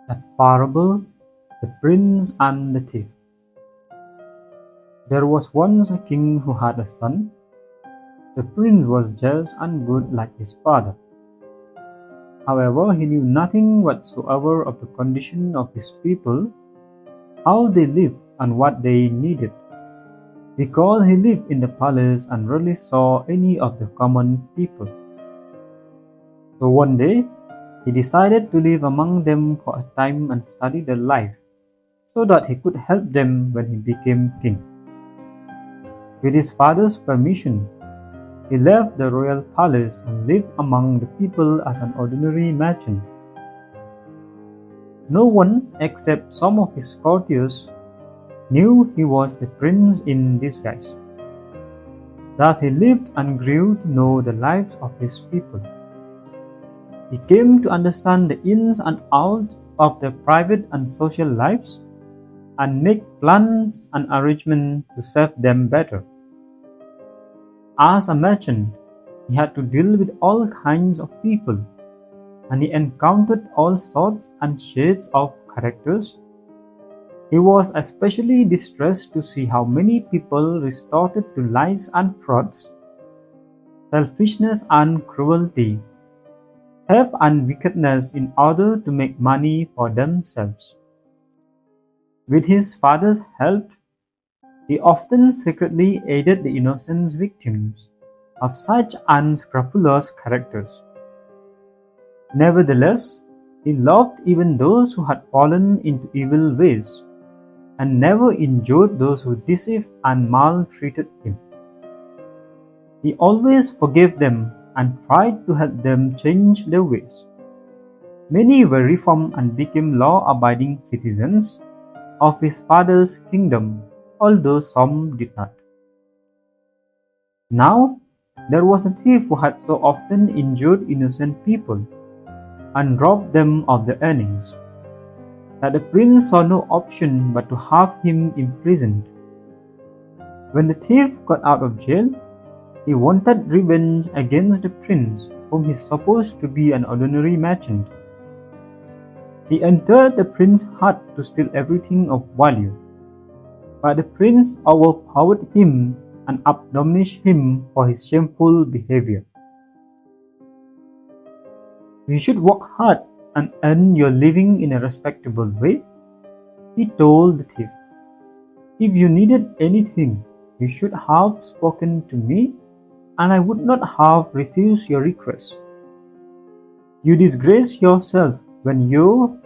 That parable, the prince and the thief. There was once a king who had a son. The prince was just and good like his father. However, he knew nothing whatsoever of the condition of his people, how they lived and what they needed, because he lived in the palace and rarely saw any of the common people. So one day, he decided to live among them for a time and study their life, so that he could help them when he became king. With his father's permission, he left the royal palace and lived among the people as an ordinary merchant. No one except some of his courtiers knew he was the prince in disguise. Thus he lived and grew to know the lives of his people. He came to understand the ins and outs of their private and social lives and make plans and arrangements to serve them better. As a merchant, he had to deal with all kinds of people, and he encountered all sorts and shades of characters. He was especially distressed to see how many people resorted to lies and frauds, selfishness and cruelty, theft and wickedness in order to make money for themselves. With his father's help, he often secretly aided the innocent victims of such unscrupulous characters. Nevertheless, he loved even those who had fallen into evil ways, and never injured those who deceived and maltreated him. He always forgave them and tried to help them change their ways. Many were reformed and became law-abiding citizens of his father's kingdom, although some did not. Now, there was a thief who had so often injured innocent people and robbed them of their earnings, that the prince saw no option but to have him imprisoned. When the thief got out of jail, he wanted revenge against the prince, whom he supposed to be an ordinary merchant. He entered the prince's hut to steal everything of value, but the prince overpowered him and admonished him for his shameful behavior. "You should work hard and earn your living in a respectable way," he told the thief. "If you needed anything, you should have spoken to me, and I would not have refused your request. You disgrace yourself when you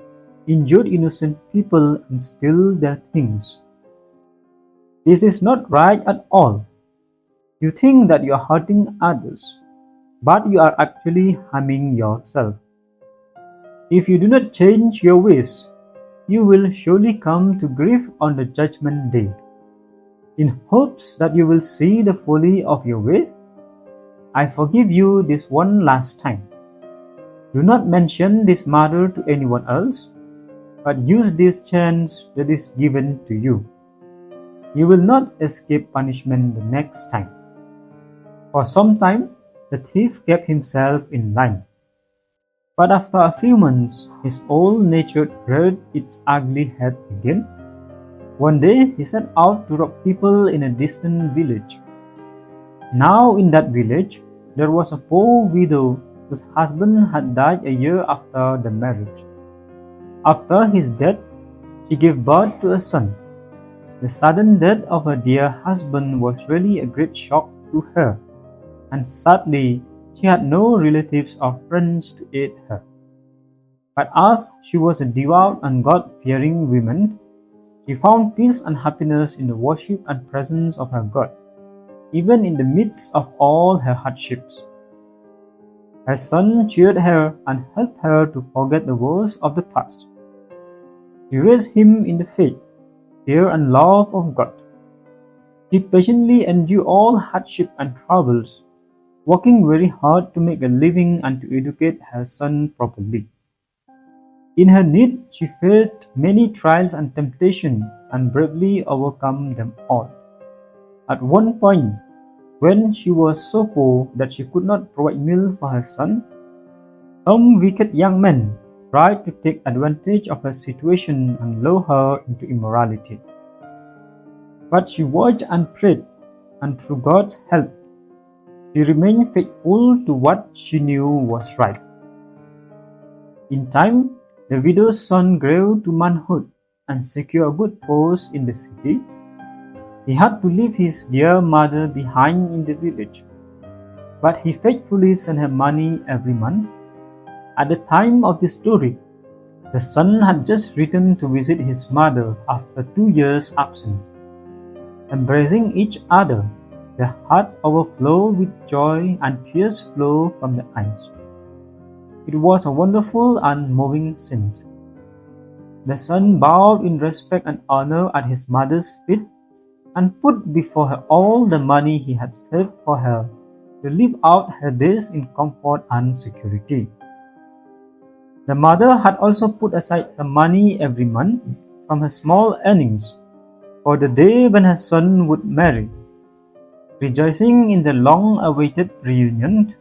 injure innocent people and steal their things. This is not right at all. You think that you are hurting others, but you are actually harming yourself. If you do not change your ways, you will surely come to grief on the judgment day. In hopes that you will see the folly of your ways, I forgive you this one last time. Do not mention this matter to anyone else, but use this chance that is given to you. You will not escape punishment the next time." For some time, the thief kept himself in line. But after a few months, his old nature reared its ugly head again. One day, he set out to rob people in a distant village. Now in that village, there was a poor widow whose husband had died a year after the marriage. After his death, she gave birth to a son. The sudden death of her dear husband was really a great shock to her, and sadly, she had no relatives or friends to aid her. But as she was a devout and God-fearing woman, she found peace and happiness in the worship and presence of her God, even in the midst of all her hardships. Her son cheered her and helped her to forget the woes of the past. She raised him in the faith, fear and love of God. She patiently endured all hardship and troubles, working very hard to make a living and to educate her son properly. In her need, she faced many trials and temptations and bravely overcome them all. At one point, when she was so poor that she could not provide milk for her son, some wicked young men tried to take advantage of her situation and lure her into immorality. But she watched and prayed, and through God's help, she remained faithful to what she knew was right. In time, the widow's son grew to manhood and secured a good post in the city. He had to leave his dear mother behind in the village, but he faithfully sent her money every month. At the time of the story, the son had just returned to visit his mother after 2 years absent. Embracing each other, their hearts overflow with joy and tears flow from their eyes. It was a wonderful and moving scene. The son bowed in respect and honor at his mother's feet and put before her all the money he had saved for her to live out her days in comfort and security. The mother had also put aside some money every month from her small earnings for the day when her son would marry. Rejoicing in the long-awaited reunion,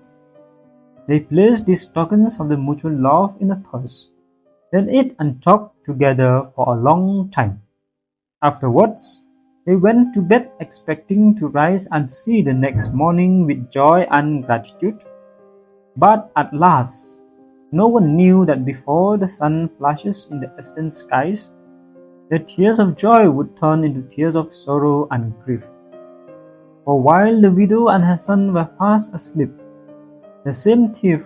they placed these tokens of the mutual love in a purse, then ate and talked together for a long time. Afterwards, they went to bed expecting to rise and see the next morning with joy and gratitude. But at last, no one knew that before the sun flashes in the eastern skies, the tears of joy would turn into tears of sorrow and grief. For while the widow and her son were fast asleep, the same thief,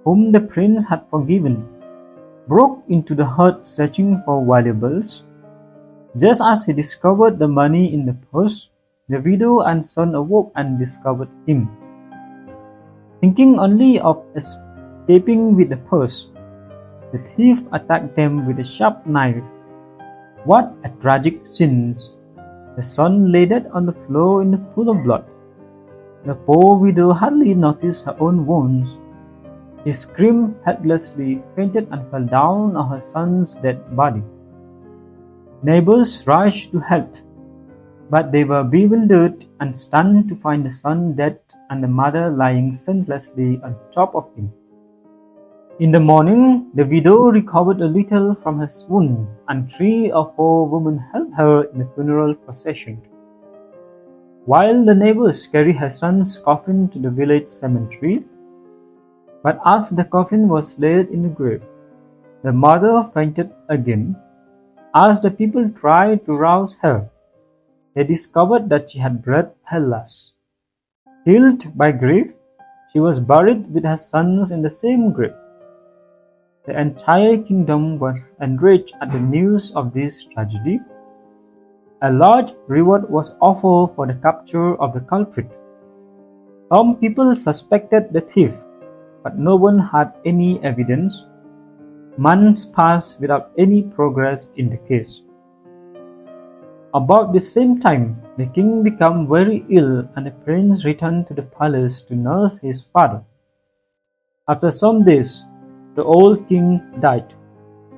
whom the prince had forgiven, broke into the hut searching for valuables. Just as he discovered the money in the purse, the widow and son awoke and discovered him. Thinking only of escaping with the purse, the thief attacked them with a sharp knife. What a tragic scene! The son lay dead on the floor in a pool of blood. The poor widow hardly noticed her own wounds. She screamed helplessly, fainted and fell down on her son's dead body. Neighbors rushed to help, but they were bewildered and stunned to find the son dead and the mother lying senselessly on top of him. In the morning, the widow recovered a little from her swoon, and 3 or 4 women helped her in the funeral procession. While the neighbors carried her son's coffin to the village cemetery, but as the coffin was laid in the grave, the mother fainted again. As the people tried to rouse her, they discovered that she had breathed her last. Killed by grief, she was buried with her sons in the same grave. The entire kingdom was enraged at the news of this tragedy. A large reward was offered for the capture of the culprit. Some people suspected the thief, but no one had any evidence. Months passed without any progress in the case. About the same time, the king became very ill and the prince returned to the palace to nurse his father. After some days, the old king died,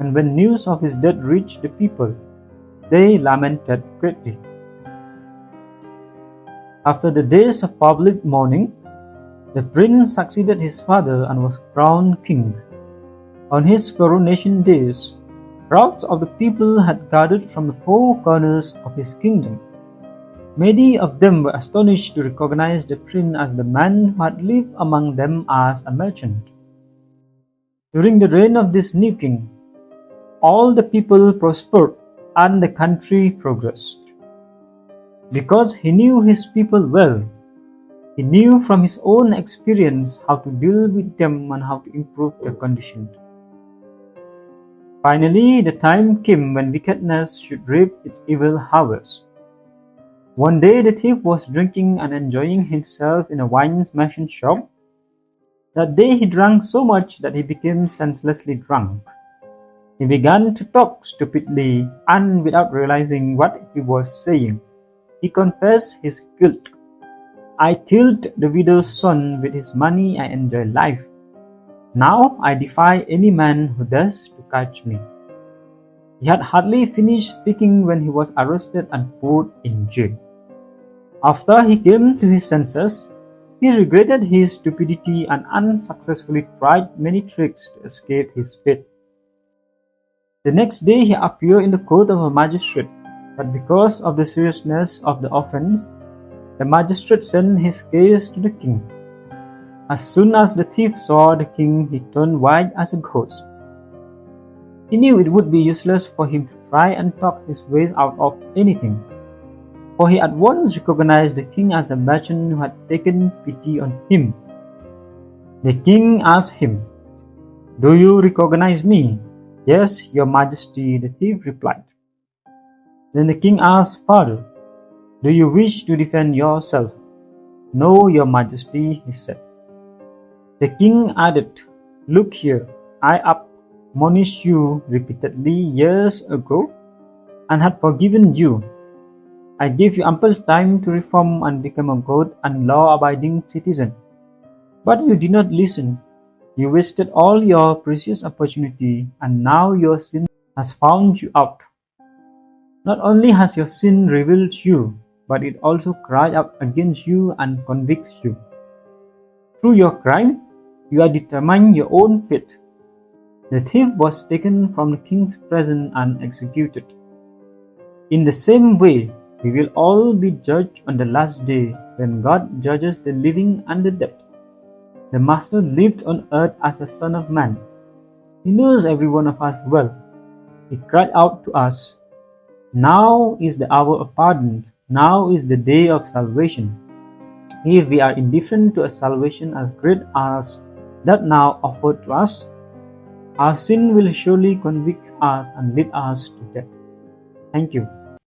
and when news of his death reached the people, they lamented greatly. After the days of public mourning, the prince succeeded his father and was crowned king. On his coronation days, crowds of the people had gathered from the 4 corners of his kingdom. Many of them were astonished to recognize the prince as the man who had lived among them as a merchant. During the reign of this new king, all the people prospered and the country progressed. Because he knew his people well, he knew from his own experience how to deal with them and how to improve their condition. Finally, the time came when wickedness should reap its evil harvest. One day the thief was drinking and enjoying himself in a wine-smashing shop. That day he drank so much that he became senselessly drunk. He began to talk stupidly, and without realizing what he was saying, he confessed his guilt. I killed the widow's son with his money and enjoy life. Now I defy any man who dares to catch me. He had hardly finished speaking when he was arrested and put in jail. After he came to his senses, he regretted his stupidity and unsuccessfully tried many tricks to escape his fate. The next day he appeared in the court of a magistrate, but because of the seriousness of the offense, the magistrate sent his case to the king. As soon as the thief saw the king, he turned white as a ghost. He knew it would be useless for him to try and talk his way out of anything, for he at once recognized the king as a merchant who had taken pity on him. The king asked him, "Do you recognize me?" "Yes, your majesty," the thief replied. Then the king asked further, "Do you wish to defend yourself?" "No, your majesty," he said. The king added, "Look here, I admonished you repeatedly years ago and had forgiven you. I gave you ample time to reform and become a good and law-abiding citizen. But you did not listen. You wasted all your precious opportunity, and now your sin has found you out. Not only has your sin revealed you, but it also cried out against you and convicts you. Through your crime, you are determining your own fate." The thief was taken from the king's presence and executed. In the same way, we will all be judged on the last day when God judges the living and the dead. The Master lived on earth as a Son of Man. He knows every one of us well. He cried out to us, "Now is the hour of pardon. Now is the day of salvation." If we are indifferent to a salvation as great as that now offered to us, our sin will surely convict us and lead us to death. Thank you.